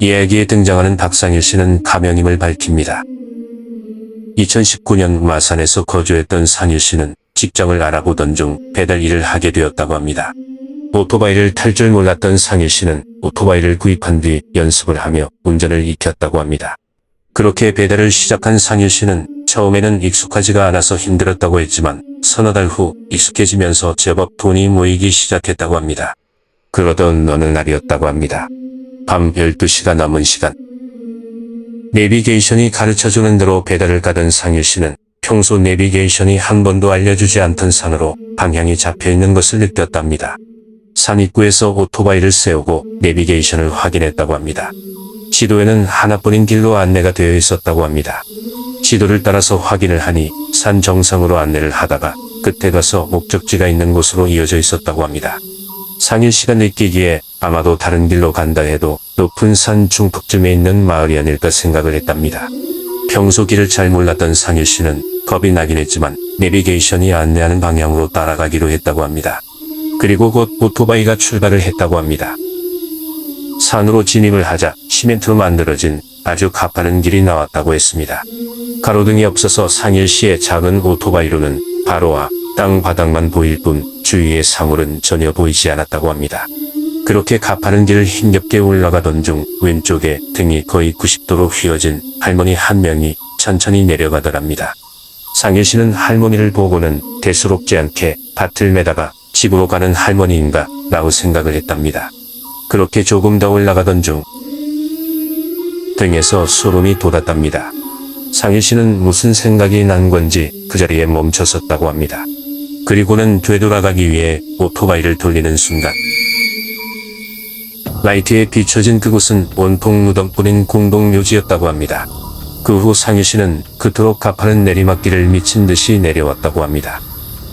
이야기에 등장하는 박상일 씨는 가명임을 밝힙니다. 2019년 마산에서 거주했던 상일 씨는 직장을 알아보던 중 배달 일을 하게 되었다고 합니다. 오토바이를 탈 줄 몰랐던 상일 씨는 오토바이를 구입한 뒤 연습을 하며 운전을 익혔다고 합니다. 그렇게 배달을 시작한 상일 씨는 처음에는 익숙하지가 않아서 힘들었다고 했지만 서너 달 후 익숙해지면서 제법 돈이 모이기 시작했다고 합니다. 그러던 어느 날이었다고 합니다. 밤 12시가 넘은 시간. 내비게이션이 가르쳐주는 대로 배달을 가던 상일 씨는 평소 내비게이션이 한 번도 알려주지 않던 산으로 방향이 잡혀있는 것을 느꼈답니다. 산 입구에서 오토바이를 세우고 내비게이션을 확인했다고 합니다. 지도에는 하나뿐인 길로 안내가 되어 있었다고 합니다. 지도를 따라서 확인을 하니 산 정상으로 안내를 하다가 끝에 가서 목적지가 있는 곳으로 이어져 있었다고 합니다. 상일 씨가 느끼기에 아마도 다른 길로 간다 해도 높은 산 중턱쯤에 있는 마을이 아닐까 생각을 했답니다. 평소 길을 잘 몰랐던 상일 씨는 겁이 나긴 했지만 내비게이션이 안내하는 방향으로 따라가기로 했다고 합니다. 그리고 곧 오토바이가 출발을 했다고 합니다. 산으로 진입을 하자 시멘트로 만들어진 아주 가파른 길이 나왔다고 했습니다. 가로등이 없어서 상일 씨의 작은 오토바이로는 바로와 땅 바닥만 보일 뿐 주위의 사물은 전혀 보이지 않았다고 합니다. 그렇게 가파른 길을 힘겹게 올라가던 중 왼쪽에 등이 거의 90도로 휘어진 할머니 한 명이 천천히 내려가더랍니다. 상일 씨는 할머니를 보고는 대수롭지 않게 밭을 매다가 집으로 가는 할머니인가 라고 생각을 했답니다. 그렇게 조금 더 올라가던 중 등에서 소름이 돋았답니다. 상일 씨는 무슨 생각이 난 건지 그 자리에 멈춰섰다고 합니다. 그리고는 되돌아가기 위해 오토바이를 돌리는 순간 라이트에 비춰진 그곳은 온통 무덤뿐인 공동묘지였다고 합니다. 그 후 상일 씨는 그토록 가파른 내리막길을 미친 듯이 내려왔다고 합니다.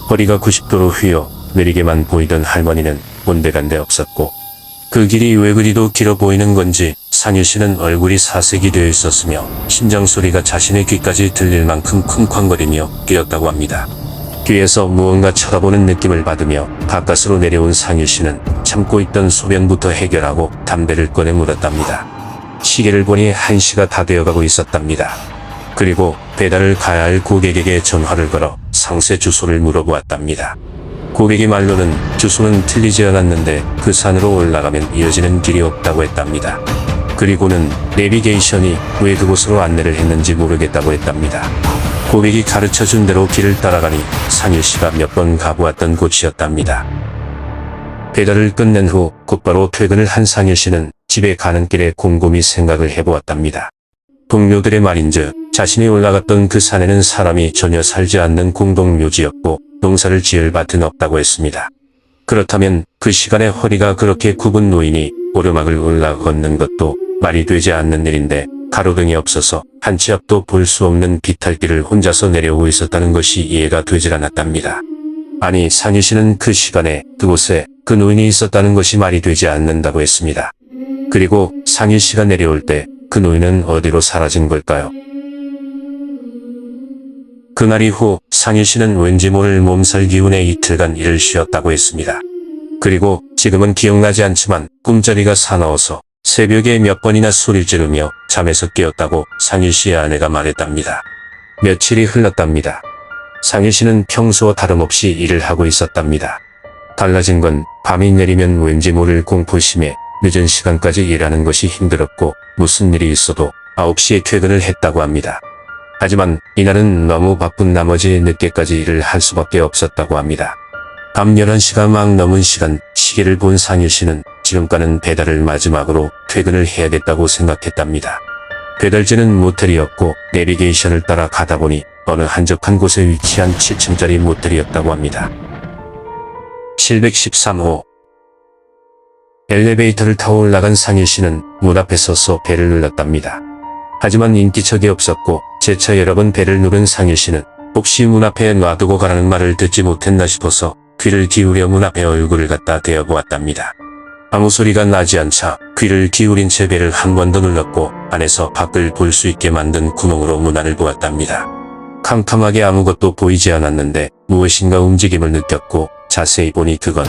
허리가 90도로 휘어 느리게만 보이던 할머니는 온데간데 없었고 그 길이 왜 그리도 길어 보이는 건지 상일 씨는 얼굴이 사색이 되어 있었으며 심장 소리가 자신의 귀까지 들릴 만큼 쿵쾅거리며 뛰었다고 합니다. 뒤에서 무언가 쳐다보는 느낌을 받으며 가까스로 내려온 상일 씨는 참고 있던 소변부터 해결하고 담배를 꺼내 물었답니다. 시계를 보니 1시가 다 되어가고 있었답니다. 그리고 배달을 가야 할 고객에게 전화를 걸어 상세 주소를 물어보았답니다. 고객의 말로는 주소는 틀리지 않았는데 그 산으로 올라가면 이어지는 길이 없다고 했답니다. 그리고는 내비게이션이 왜 그곳으로 안내를 했는지 모르겠다고 했답니다. 고객이 가르쳐준 대로 길을 따라가니 상일 씨가 몇 번 가보았던 곳이었답니다. 배달을 끝낸 후 곧바로 퇴근을 한 상일 씨는 집에 가는 길에 곰곰이 생각을 해보았답니다. 동료들의 말인즉 자신이 올라갔던 그 산에는 사람이 전혀 살지 않는 공동묘지였고 농사를 지을 밭은 없다고 했습니다. 그렇다면 그 시간에 허리가 그렇게 굽은 노인이 오르막을 올라 걷는 것도 말이 되지 않는 일인데 가로등이 없어서 한 치 앞도 볼 수 없는 비탈길을 혼자서 내려오고 있었다는 것이 이해가 되질 않았답니다. 아니 상일 씨는 그 시간에 그곳에 그 노인이 있었다는 것이 말이 되지 않는다고 했습니다. 그리고 상일 씨가 내려올 때 그 노인은 어디로 사라진 걸까요? 그날 이후 상일 씨는 왠지 모를 몸살 기운에 이틀간 일을 쉬었다고 했습니다. 그리고 지금은 기억나지 않지만 꿈자리가 사나워서 새벽에 몇 번이나 소리를 지르며 잠에서 깨었다고 상일 씨의 아내가 말했답니다. 며칠이 흘렀답니다. 상일 씨는 평소와 다름없이 일을 하고 있었답니다. 달라진 건 밤이 내리면 왠지 모를 공포심에 늦은 시간까지 일하는 것이 힘들었고 무슨 일이 있어도 9시에 퇴근을 했다고 합니다. 하지만 이날은 너무 바쁜 나머지 늦게까지 일을 할 수밖에 없었다고 합니다. 밤 11시가 막 넘은 시간 시계를 본 상일 씨는 지금까는 배달을 마지막으로 퇴근을 해야겠다고 생각했답니다. 배달지는 모텔이었고 내비게이션을 따라 가다 보니 어느 한적한 곳에 위치한 7층짜리 모텔이었다고 합니다. 713호 엘리베이터를 타고 올라간 상일 씨는 문 앞에 서서 벨을 눌렀답니다. 하지만 인기척이 없었고 재차 여러 번 벨을 누른 상일 씨는 혹시 문 앞에 놔두고 가라는 말을 듣지 못했나 싶어서 귀를 기울여 문 앞에 얼굴을 갖다 대어보았답니다. 아무 소리가 나지 않자 귀를 기울인 채 벨을 한 번 더 눌렀고 안에서 밖을 볼 수 있게 만든 구멍으로 문 안을 보았답니다. 캄캄하게 아무것도 보이지 않았는데 무엇인가 움직임을 느꼈고 자세히 보니 그건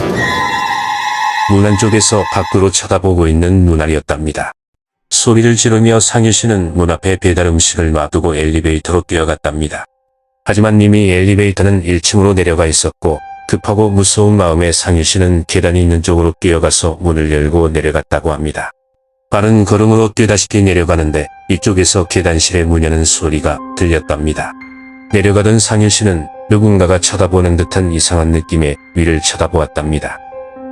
문 안쪽에서 밖으로 쳐다보고 있는 눈알이었답니다. 소리를 지르며 상일 씨는 문 앞에 배달 음식을 놔두고 엘리베이터로 뛰어갔답니다. 하지만 이미 엘리베이터는 1층으로 내려가 있었고 급하고 무서운 마음에 상일 씨는 계단이 있는 쪽으로 뛰어가서 문을 열고 내려갔다고 합니다. 빠른 걸음으로 뛰다시피 내려가는데 이쪽에서 계단실의 문 여는 소리가 들렸답니다. 내려가던 상일 씨는 누군가가 쳐다보는 듯한 이상한 느낌에 위를 쳐다보았답니다.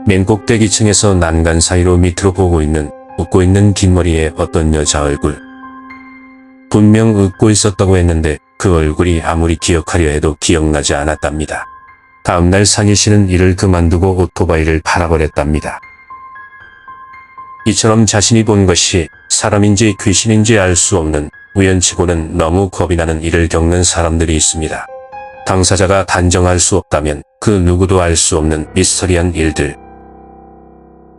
맨 꼭대기층에서 난간 사이로 밑으로 보고 있는 웃고 있는 긴 머리의 어떤 여자 얼굴. 분명 웃고 있었다고 했는데 그 얼굴이 아무리 기억하려 해도 기억나지 않았답니다. 다음날 상일 씨는 일을 그만두고 오토바이를 팔아버렸답니다. 이처럼 자신이 본 것이 사람인지 귀신인지 알 수 없는 우연치고는 너무 겁이 나는 일을 겪는 사람들이 있습니다. 당사자가 단정할 수 없다면 그 누구도 알 수 없는 미스터리한 일들.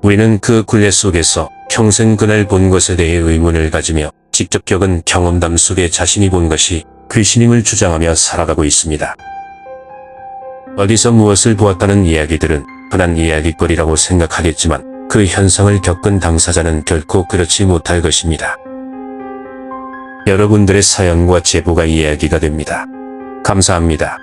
우리는 그 굴레 속에서 평생 그날 본 것에 대해 의문을 가지며 직접 겪은 경험담 속에 자신이 본 것이 귀신임을 주장하며 살아가고 있습니다. 어디서 무엇을 보았다는 이야기들은 흔한 이야기거리라고 생각하겠지만 그 현상을 겪은 당사자는 결코 그렇지 못할 것입니다. 여러분들의 사연과 제보가 이야기가 됩니다. 감사합니다.